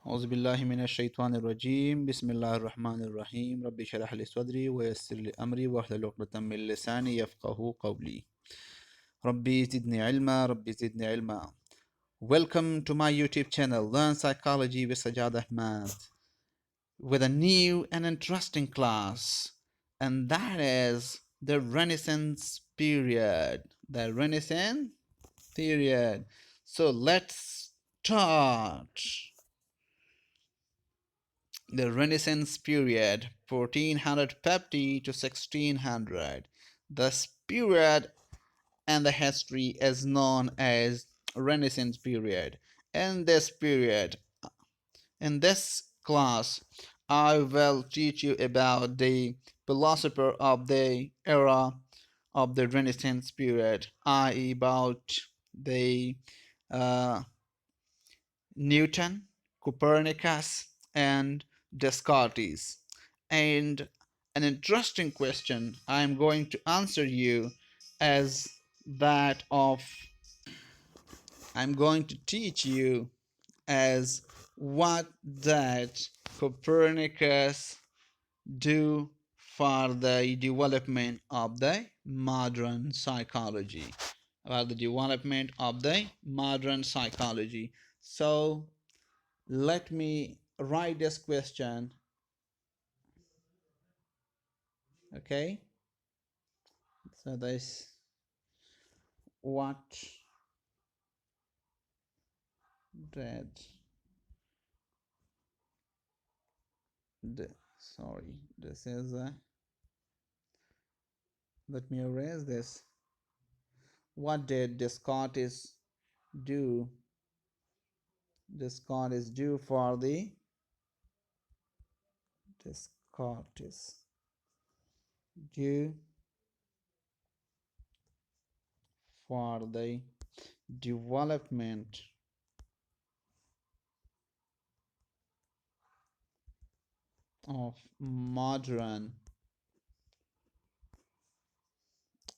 أعوذ بالله من الشيطان الرجيم بسم الله الرحمن الرحيم ربي اشرح لي صدري ويسر لي أمري واحلل عقدة من لساني يفقه قولي ربي زدني علما ربي زدني علما. Welcome to my YouTube channel Learn Psychology with Sajad Ahmad with a new and interesting class, and that is the Renaissance period. The Renaissance period. So let's start. The Renaissance period, 1450 to 1600. This period and the history is known as Renaissance period. In this period, in this class, I will teach you about the philosopher of the era of the Renaissance period, i.e., about the uh, Newton, Copernicus, and Descartes. And an interesting question I'm going to answer you as that of I'm going to teach you as what that Copernicus do for the development of the modern psychology. About the development of the modern psychology. So let me write this question. Okay, so this what did the sorry, this is let me erase this. What did do Descartes do for the Descartes do for the development of modern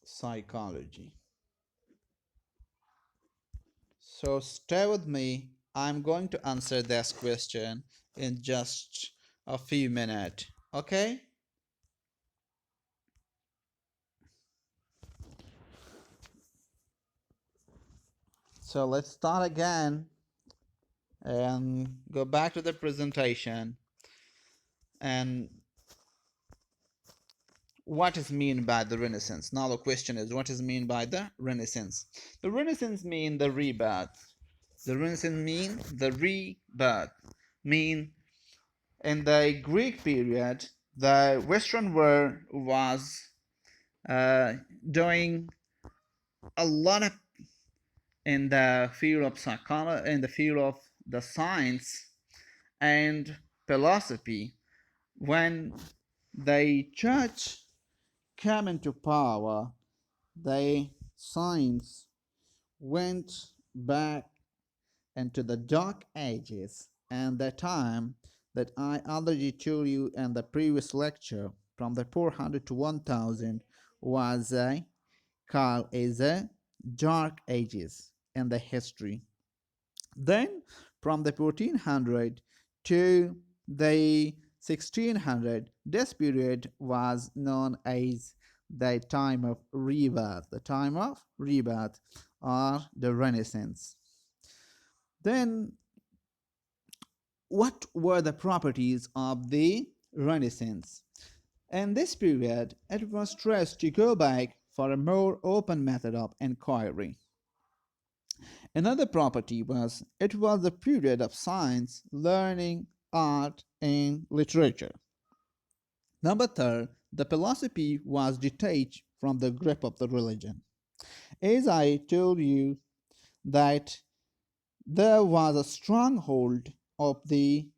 psychology? So stay with me. I'm going to answer this question in just a few minutes. Okay? So let's start again and go back to the presentation. And what is mean by the Renaissance? Now the question is, what is mean by the Renaissance? The Renaissance mean the rebirth. The Renaissance mean the rebirth. Mean in the Greek period, the Western world was doing a lot of in the field of psychology, in the field of the science and philosophy. When the church came into power, the science went back into the dark ages, and the time that I already told you in the previous lecture from the 400 to 1000 was called as a dark ages in the history. Then from the 1400 to the 1600, this period was known as the time of rebirth, or the Renaissance. Then what were the properties of the Renaissance? In this period, it was stressed to go back for a more open method of inquiry. Another property was it was the period of science, learning, art, and literature. Number third, the philosophy was detached from the grip of the religion. As I told you that there was a stronghold of the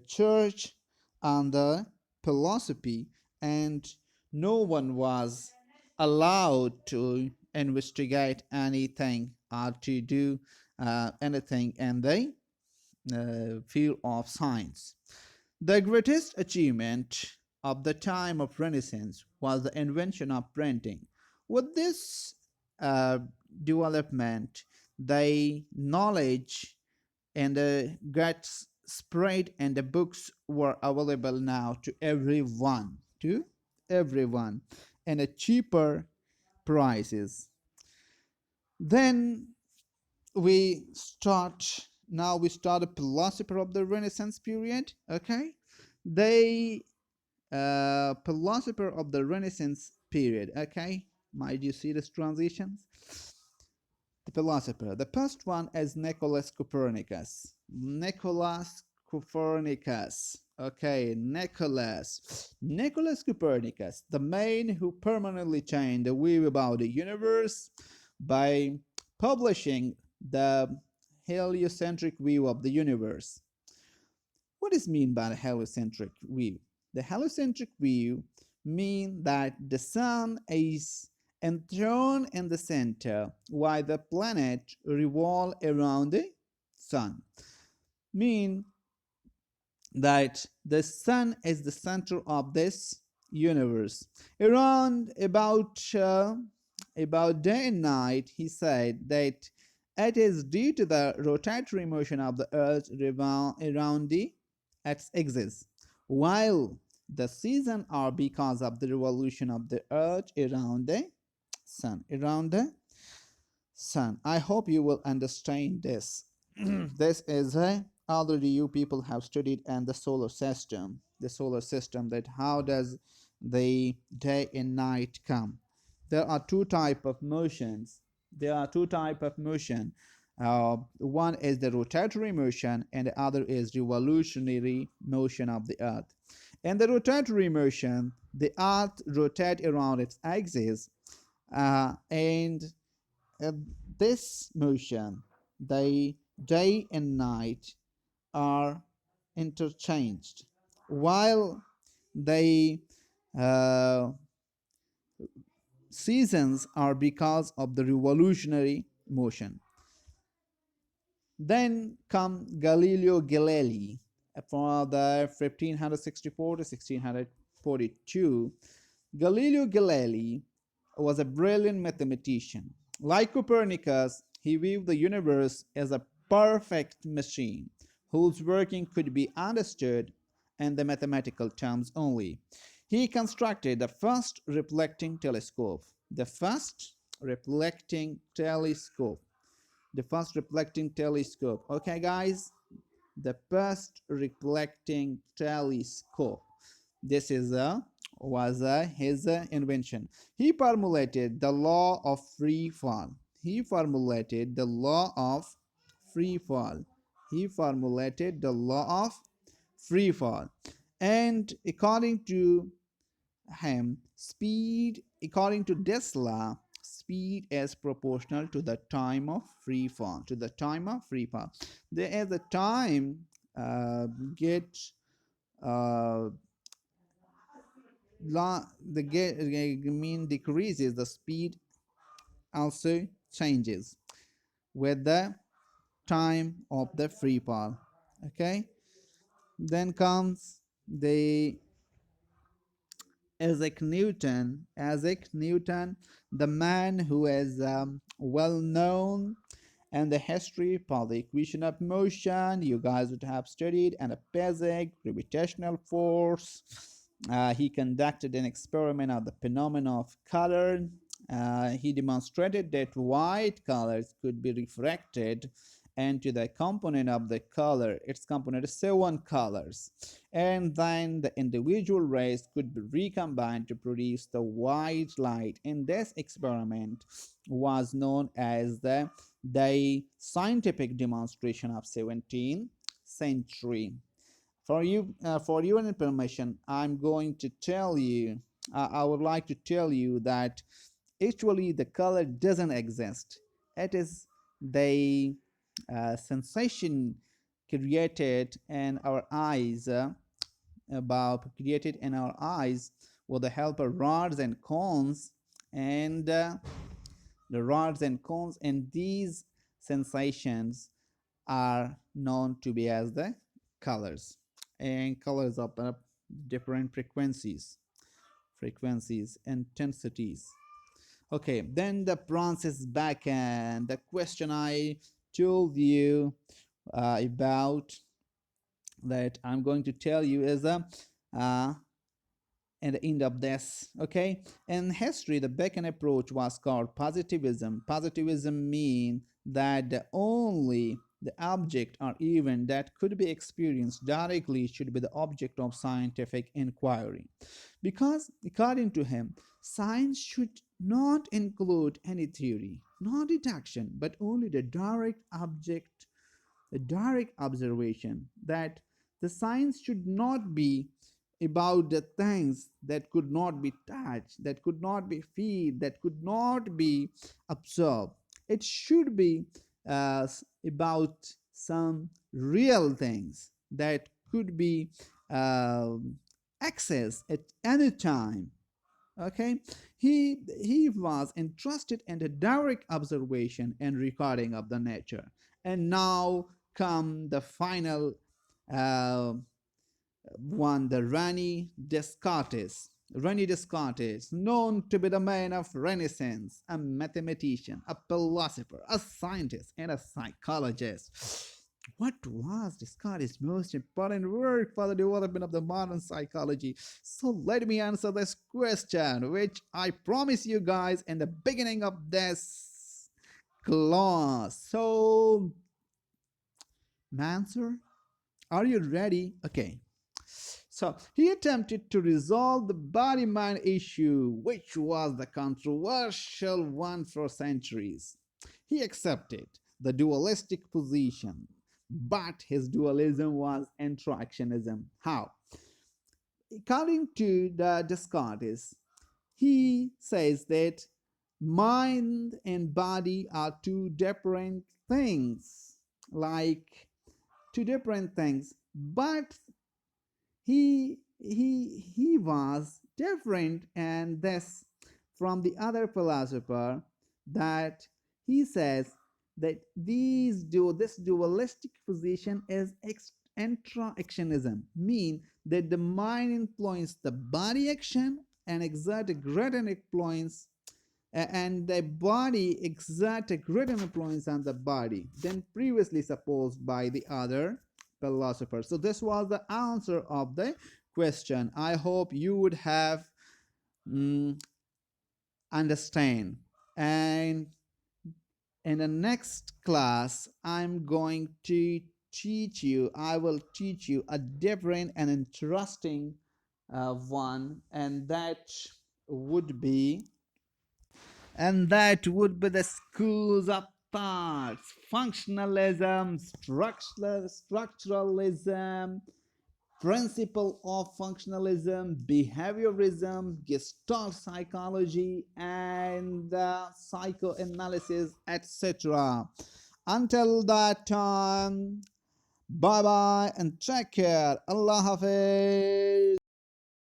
church on the philosophy, and no one was allowed to investigate anything or to do anything in the field of science. The greatest achievement of the time of Renaissance was the invention of printing. With this uh, development, the knowledge and the spread and the books were available now to everyone and at cheaper prices. Then we start we start a philosopher of the Renaissance period. Okay, they philosopher of the Renaissance period. Okay, might you see this transitions? The philosopher. The first one is Nicholas Copernicus. Nicholas Copernicus. Okay, Nicholas Copernicus, the man who permanently changed the view about the universe by publishing the heliocentric view of the universe. What is mean by the heliocentric view? The heliocentric view mean that the sun is enthroned in the center while the planet revolve around the sun. Mean that the sun is the center of this universe. Around about day and night, he said that it is due to the rotatory motion of the earth around the its axis, while the seasons are because of the revolution of the earth around the sun. I hope you will understand this. This is a already you people have studied and the solar system, that how does the day and night come. There are two type of motions. One is the rotatory motion and the other is revolutionary motion of the earth. In the rotatory motion, the earth rotates around its axis, and uh, this motion, the day and night are interchanged, while the uh, seasons are because of the revolutionary motion. Then come Galileo Galilei for the 1564 to 1642. Galileo Galilei was a brilliant mathematician. Like Copernicus, he viewed the universe as a perfect machine whose working could be understood in the mathematical terms only. He constructed the first reflecting telescope. The first reflecting telescope. The first reflecting telescope. Okay, guys, the first reflecting telescope. This is his invention. He formulated the law of free fall. He formulated the law of free fall. He formulated the law of free fall. And according to this law, speed is proportional to the time of free fall. To the time of free fall. There is a time get uh, the mean decreases, the speed also changes with the time of the free fall. Okay, then comes the Isaac Newton, the man who is well known and the history for the equation of motion. You guys would have studied, and a basic gravitational force. He conducted an experiment of the phenomenon of color. He demonstrated that white colors could be refracted into the component of the color. Its component is 7 colors, and then the individual rays could be recombined to produce the white light. In this experiment was known as the scientific demonstration of 17th century. For your information, I'm going to tell you. I would like to tell you that actually the color doesn't exist. It is the sensation created in our eyes, with the help of rods and cones, and and these sensations are known to be as the colors, and colors of different intensities. Okay, then the Francis Bacon, the question I told you about that I'm going to tell you is the uh, and the end of this. Okay, in history, the Bacon approach was called positivism. Positivism means that the object or event that could be experienced directly should be the object of scientific inquiry, because according to him, science should not include any theory, no deduction, but only the direct object, the direct observation, that the science should not be about the things that could not be touched, that could not be felt, that could not be observed. It should be about some real things that could be accessed at any time. Okay, he was interested in the direct observation and recording of the nature. And now come the final uh, one, the Rene Descartes, known to be the man of Renaissance, a mathematician, a philosopher, a scientist, and a psychologist. What was Descartes' most important work for the development of the modern psychology? So let me answer this question, which I promise you guys in the beginning of this class. So, answer, are you ready? Okay. So he attempted to resolve the body mind issue, which was the controversial one for centuries. He accepted the dualistic position, but his dualism was interactionism. How? According to the Descartes, he says that mind and body are two different things, like two different things, but he was different, and this from the other philosopher, that he says that this dualistic position is intra-actionism, mean that the mind influences the body action and exert a greater influence, and the body exert a greater influence on the body than previously supposed by the other philosopher. So this was the answer of the question. I hope you would have understand. And in the next class, I will teach you a different and interesting one, would be and that would be the schools of thoughts: functionalism, structuralism, principle of functionalism, behaviorism, gestalt psychology, and psychoanalysis, etc. Until that time, bye bye and take care. Allah Hafiz.